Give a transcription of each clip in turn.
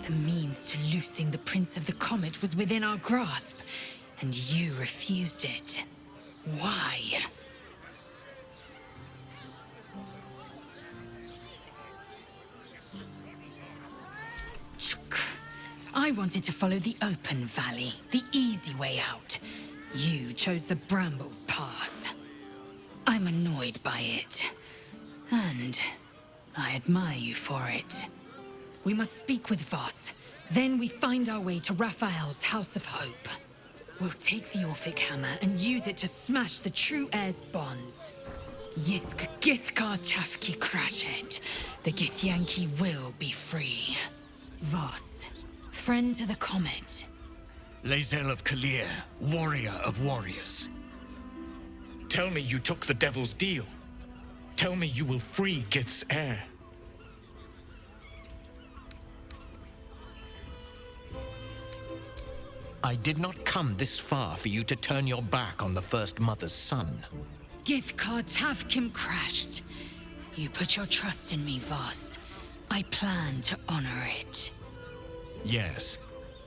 The means to loosing the Prince of the Comet was within our grasp, and you refused it. Why? I wanted to follow the open valley, the easy way out. You chose the brambled path. I'm annoyed by it, and I admire you for it. We must speak with Voss. Then we find our way to Raphael's House of Hope. We'll take the Orphic Hammer and use it to smash the True Heir's bonds. Yisk Githkar Tafki Crashet. The Githyanki will be free. Voss, friend to the Comet. Lae'zel of Kalir, warrior of warriors. Tell me you took the Devil's deal. Tell me you will free Gith's heir. I did not come this far for you to turn your back on the First Mother's son. Githkar Tavkim crashed. You put your trust in me, Voss. I plan to honor it. Yes,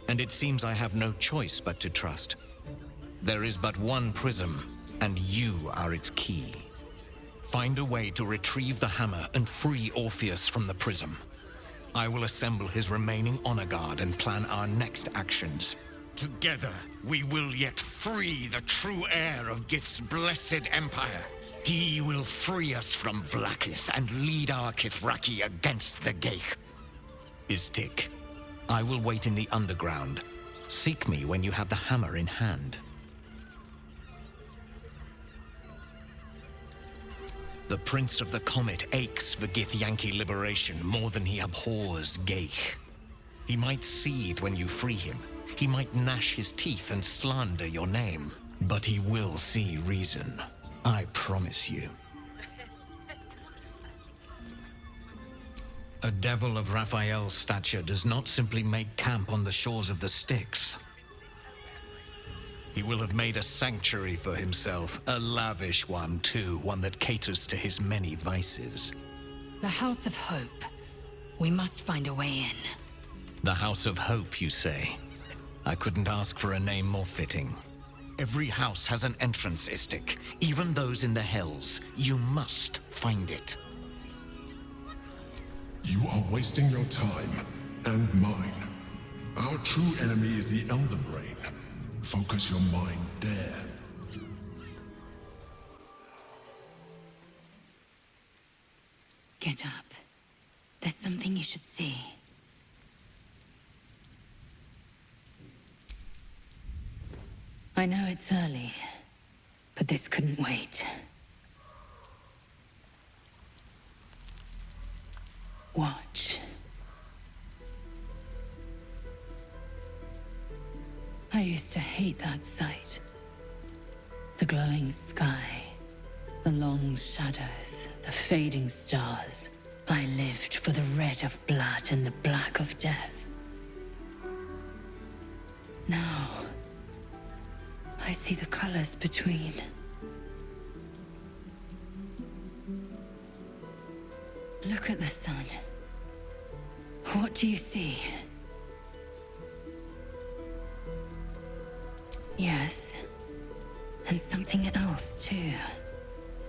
and it seems I have no choice but to trust. There is but one prism, and you are its key. Find a way to retrieve the hammer and free Orpheus from the prism. I will assemble his remaining honor guard and plan our next actions. Together, we will yet free the true heir of Gith's blessed empire. He will free us from Vlaakith and lead our Kithraki against the Geich. Istik, I will wait in the underground. Seek me when you have the hammer in hand. The Prince of the Comet aches for Githyanki liberation more than he abhors Geich. He might seethe when you free him. He might gnash his teeth and slander your name. But he will see reason. I promise you. A devil of Raphael's stature does not simply make camp on the shores of the Styx. He will have made a sanctuary for himself, a lavish one too, one that caters to his many vices. The House of Hope. We must find a way in. The House of Hope, you say? I couldn't ask for a name more fitting. Every house has an entrance, Istik, even those in the Hells. You must find it. You are wasting your time, and mine. Our true enemy is the Elder Brain. Focus your mind there. Get up. There's something you should see. I know it's early, but this couldn't wait. Watch. I used to hate that sight. The glowing sky, the long shadows, the fading stars. I lived for the red of blood and the black of death. Now, I see the colors between. Look at the sun. What do you see? Yes, and something else too.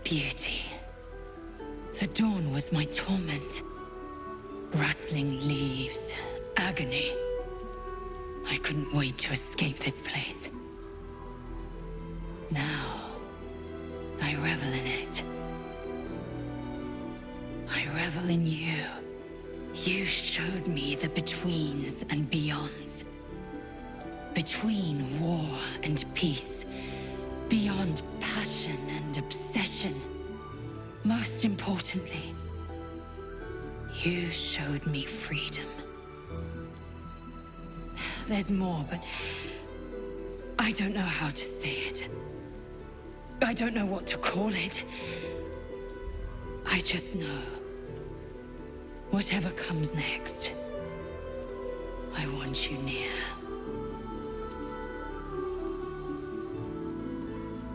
Beauty. The dawn was my torment. Rustling leaves, agony. I couldn't wait to escape this place. Now, I revel in it. I revel in you. You showed me the betweens and beyonds. Between war and peace. Beyond passion and obsession. Most importantly, you showed me freedom. There's more, but I don't know how to say it. I don't know what to call it. I just know. Whatever comes next, I want you near.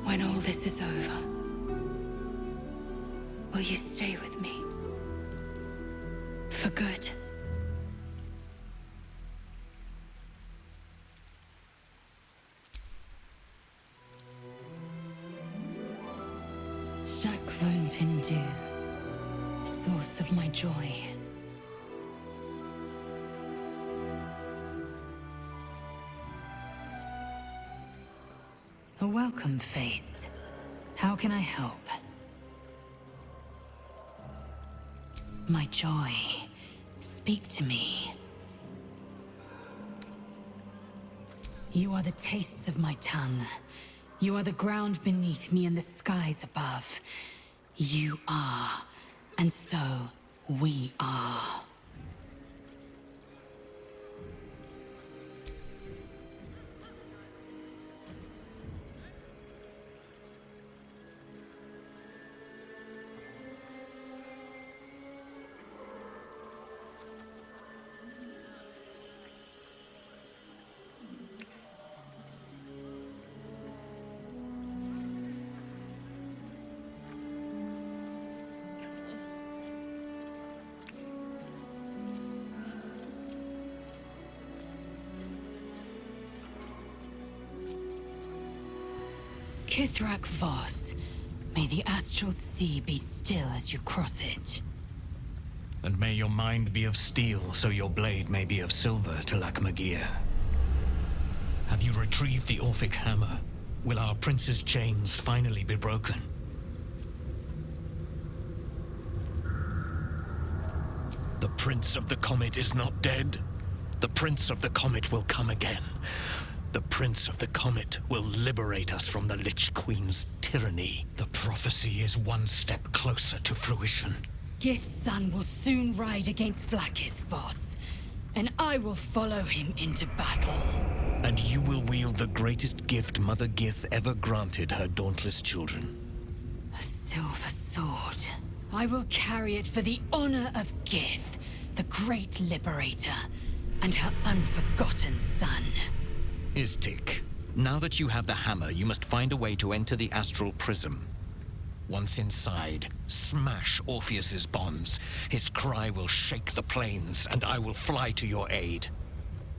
When all this is over, will you stay with me? For good? Chaque Rune Findu, source of my joy. A welcome face. How can I help? My joy. Speak to me. You are the tastes of my tongue. You are the ground beneath me and the skies above. You are, and so we are. Kithrak Voss, may the astral sea be still as you cross it. And may your mind be of steel, so your blade may be of silver to Lae'zel. Have you retrieved the Orphic hammer? Will our prince's chains finally be broken? The Prince of the Comet is not dead. The Prince of the Comet will come again. The Prince of the Comet will liberate us from the Lich Queen's tyranny. The prophecy is one step closer to fruition. Gith's son will soon ride against Vlaakith Voss, and I will follow him into battle. And you will wield the greatest gift Mother Gith ever granted her dauntless children. A silver sword. I will carry it for the honor of Gith, the great liberator, and her unforgotten son. Istik, now that you have the hammer, you must find a way to enter the astral prism. Once inside, smash Orpheus's bonds. His cry will shake the plains, and I will fly to your aid.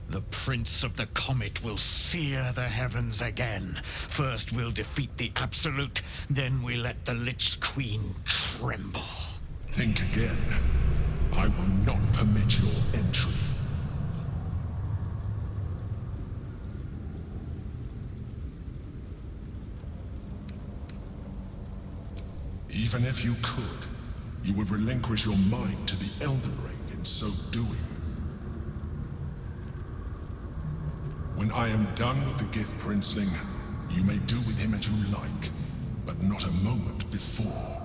The Prince of the Comet will sear the heavens again. First we'll defeat the Absolute, then we let the Lich Queen tremble. Think again. I will not permit your entry. Even if you could, you would relinquish your mind to the Elden Ring in so doing. When I am done with the Gith Princeling, you may do with him as you like, but not a moment before.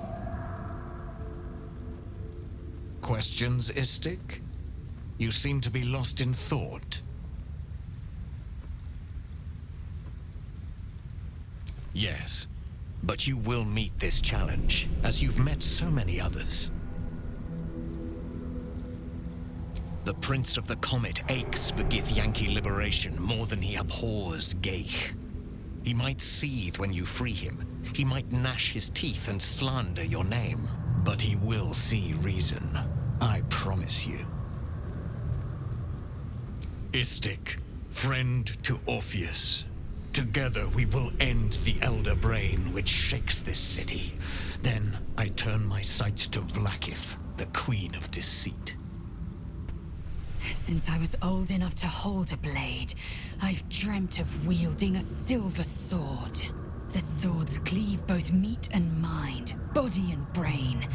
Questions, Istik? You seem to be lost in thought. Yes. But you will meet this challenge, as you've met so many others. The Prince of the Comet aches for Githyanki liberation more than he abhors Geich. He might seethe when you free him. He might gnash his teeth and slander your name. But he will see reason. I promise you. Istik, friend to Orpheus. Together we will end the Elder Brain which shakes this city. Then I turn my sights to Vlaakith, the Queen of Deceit. Since I was old enough to hold a blade, I've dreamt of wielding a silver sword. The swords cleave both meat and mind, body and brain.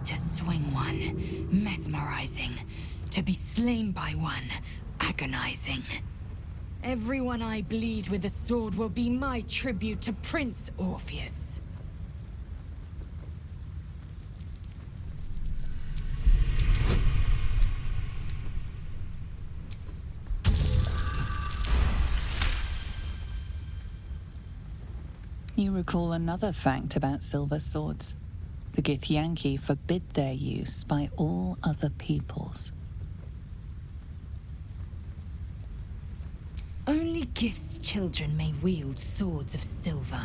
To swing one, mesmerizing. To be slain by one, agonizing. Everyone I bleed with the sword will be my tribute to Prince Orpheus. You recall another fact about silver swords. The Githyanki forbid their use by all other peoples. Only Gith's children may wield swords of silver,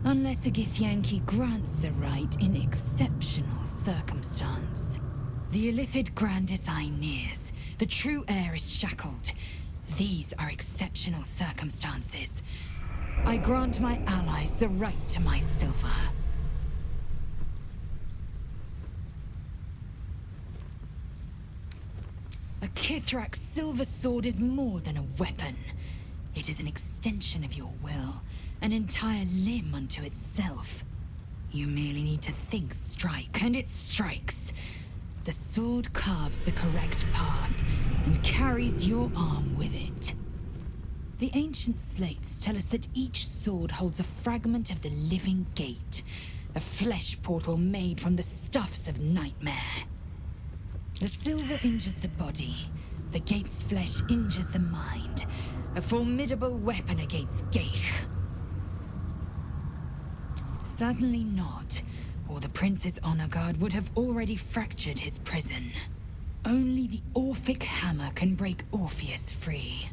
unless a Githyanki grants the right in exceptional circumstance. The Illithid Grand Design nears. The true heir is shackled. These are exceptional circumstances. I grant my allies the right to my silver. Kithrak's silver sword is more than a weapon. It is an extension of your will, an entire limb unto itself. You merely need to think strike, and it strikes. The sword carves the correct path, and carries your arm with it. The ancient slates tell us that each sword holds a fragment of the living gate, a flesh portal made from the stuffs of nightmare. The silver injures the body, the gate's flesh injures the mind, a formidable weapon against Geich. Certainly not, or the Prince's honor guard would have already fractured his prison. Only the Orphic hammer can break Orpheus free.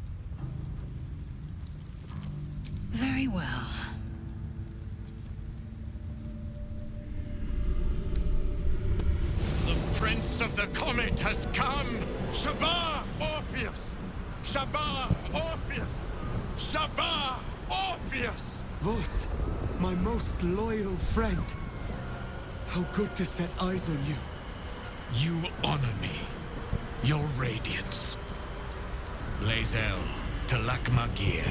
Very well. The Prince of the Comet has come! Shavar Orpheus! Shavar Orpheus! Shavar Orpheus! Vos, my most loyal friend. How good to set eyes on you. You honor me. Your radiance. Lae'zel, Talakmagir.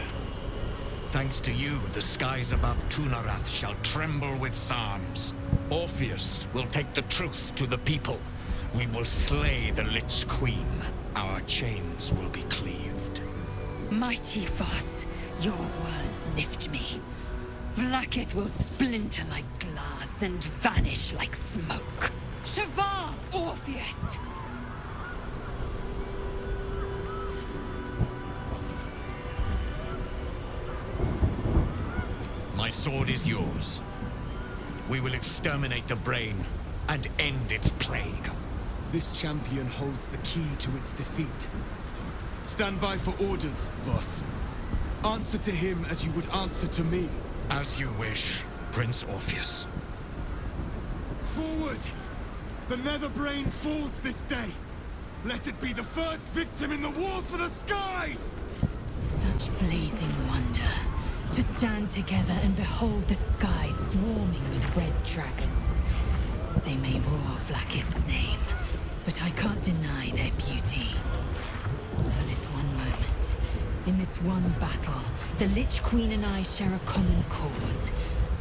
Thanks to you, the skies above Tunarath shall tremble with psalms. Orpheus will take the truth to the people. We will slay the Lich Queen. Our chains will be cleaved. Mighty Voss, your words lift me. Vlaakith will splinter like glass and vanish like smoke. Shavar Orpheus! My sword is yours. We will exterminate the brain and end its plague. This champion holds the key to its defeat. Stand by for orders, Voss. Answer to him as you would answer to me. As you wish, Prince Orpheus. Forward! The Netherbrain falls this day. Let it be the first victim in the war for the skies! Such blazing wonder. To stand together and behold the sky swarming with red dragons. They may roar Vlaakith's name, but I can't deny their beauty. For this one moment, in this one battle, the Lich Queen and I share a common cause.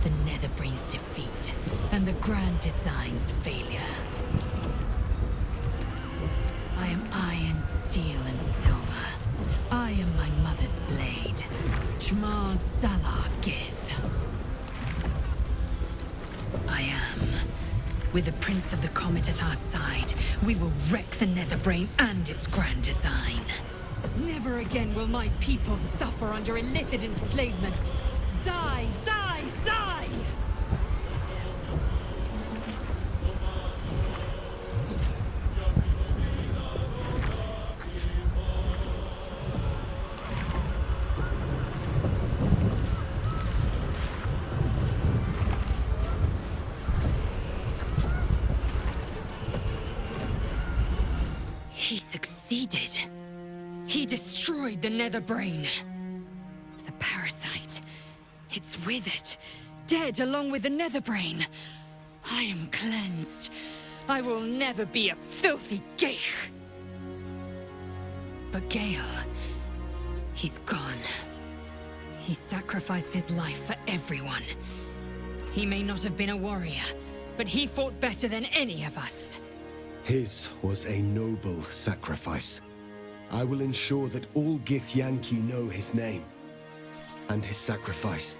The Netherbrain's defeat, and the Grand Design's failure. I am iron, steel, and silver. I am my mother's blade, Jmar Zalar Gith. I am. With the Prince of the Comet at our side, we will wreck the Netherbrain and its grand design. Never again will my people suffer under illithid enslavement. Zai, Zai, Zai! He succeeded. He destroyed the Netherbrain. The parasite. It's with it. Dead along with the Netherbrain. I am cleansed. I will never be a filthy geich. But Gale, he's gone. He sacrificed his life for everyone. He may not have been a warrior, but he fought better than any of us. His was a noble sacrifice. I will ensure that all Githyanki know his name and his sacrifice.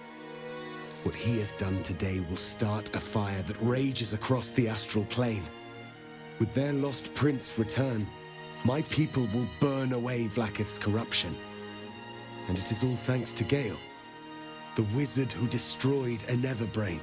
What he has done today will start a fire that rages across the astral plane. With their lost prince return, my people will burn away Vlaakith's corruption. And it is all thanks to Gale, the wizard who destroyed a Netherbrain.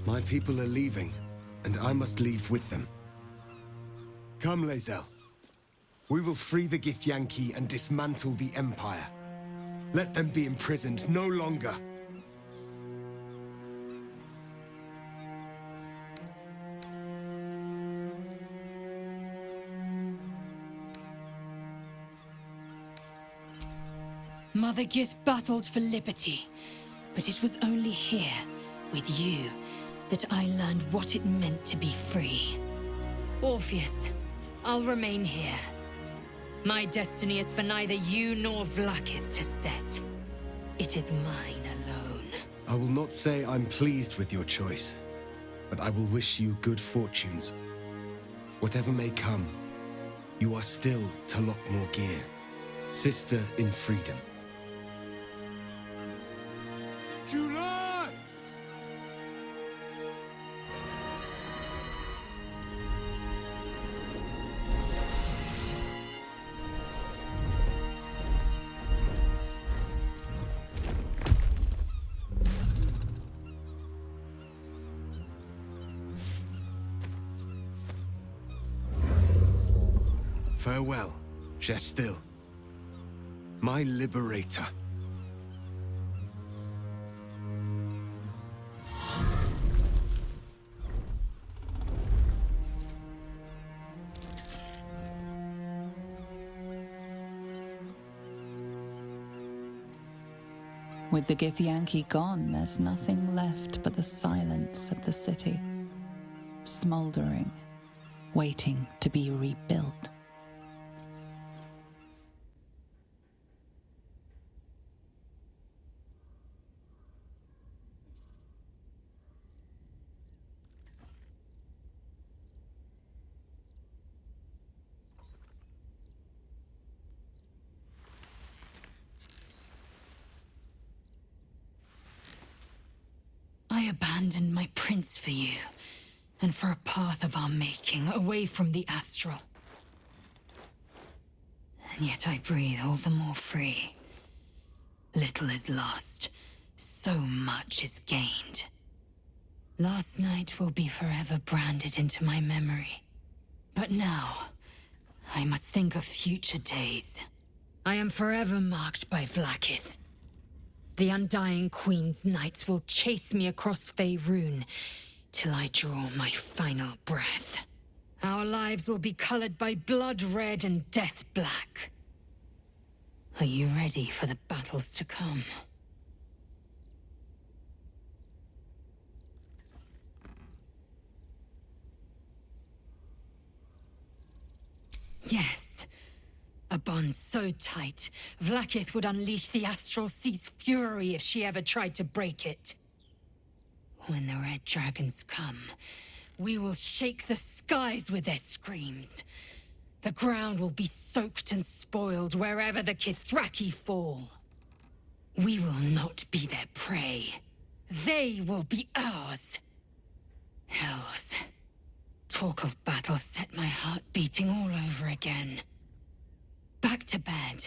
My people are leaving, and I must leave with them. Come, Lae'zel. We will free the Githyanki and dismantle the Empire. Let them be imprisoned no longer. Mother Gith battled for liberty, but it was only here, with you, that I learned what it meant to be free. Orpheus, I'll remain here. My destiny is for neither you nor Vlaakith to set. It is mine alone. I will not say I'm pleased with your choice, but I will wish you good fortunes. Whatever may come, you are still Talok Morgir, sister in freedom. Kulas! Farewell, Gestil, my liberator. With the Githyanki gone, there's nothing left but the silence of the city, smoldering, waiting to be rebuilt. I abandoned my prince for you, and for a path of our making, away from the astral. And yet I breathe all the more free. Little is lost, so much is gained. Last night will be forever branded into my memory. But now, I must think of future days. I am forever marked by Vlaakith. The Undying Queen's knights will chase me across Faerun till I draw my final breath. Our lives will be colored by blood red and death black. Are you ready for the battles to come? Yes. A bond so tight, Vlaakith would unleash the Astral Sea's fury if she ever tried to break it. When the Red Dragons come, we will shake the skies with their screams. The ground will be soaked and spoiled wherever the Kithraki fall. We will not be their prey. They will be ours. Hells. Talk of battle set my heart beating all over again. Back to bed.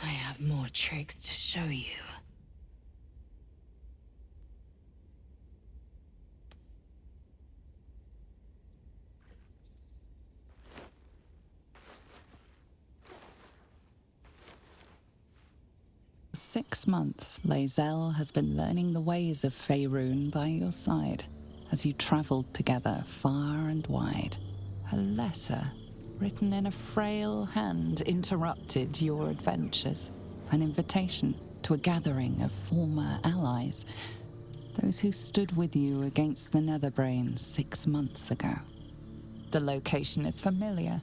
I have more tricks to show you. For 6 months, Lae'zel has been learning the ways of Faerun by your side as you traveled together far and wide. A letter written in a frail hand interrupted your adventures. An invitation to a gathering of former allies, those who stood with you against the Netherbrain 6 months ago. The location is familiar,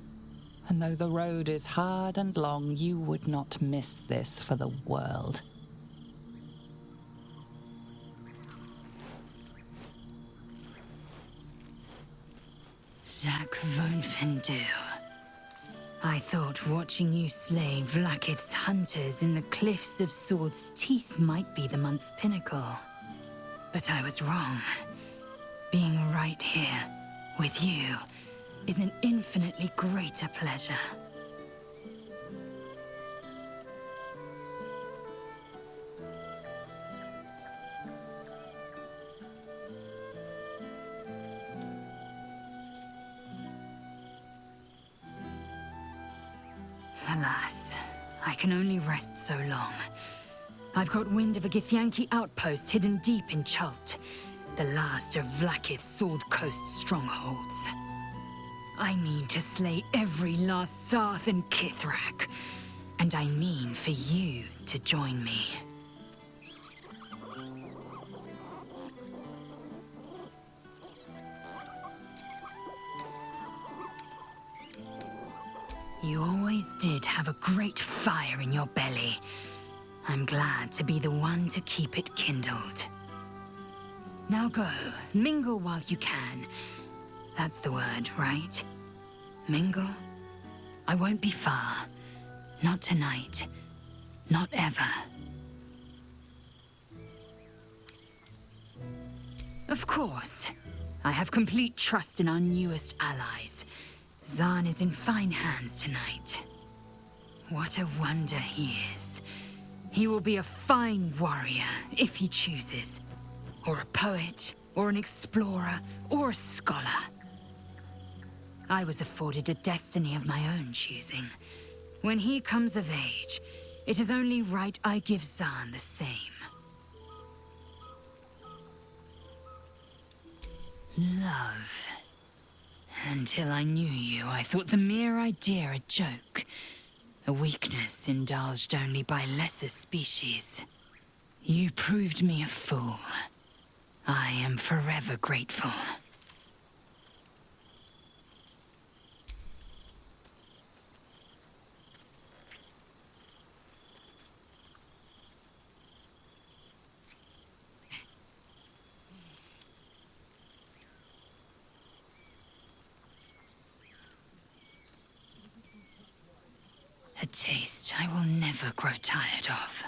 and though the road is hard and long, you would not miss this for the world. Jacques von Fendu. I thought watching you slay Vlaakith's hunters in the cliffs of Sword's Teeth might be the month's pinnacle. But I was wrong. Being right here, with you, is an infinitely greater pleasure. Alas, I can only rest so long. I've got wind of a Githyanki outpost hidden deep in Chult, the last of Vlaakith's Sword Coast strongholds. I mean to slay every last Sarth and Kithrak. And I mean for you to join me. You always did have a great fire in your belly. I'm glad to be the one to keep it kindled. Now go, mingle while you can. That's the word, right? Mingle? I won't be far. Not tonight. Not ever. Of course. I have complete trust in our newest allies. Zahn is in fine hands tonight. What a wonder he is. He will be a fine warrior, if he chooses. Or a poet, or an explorer, or a scholar. I was afforded a destiny of my own choosing. When he comes of age, it is only right I give Zahn the same. Love. Until I knew you, I thought the mere idea a joke. A weakness indulged only by lesser species. You proved me a fool. I am forever grateful. A taste I will never grow tired of.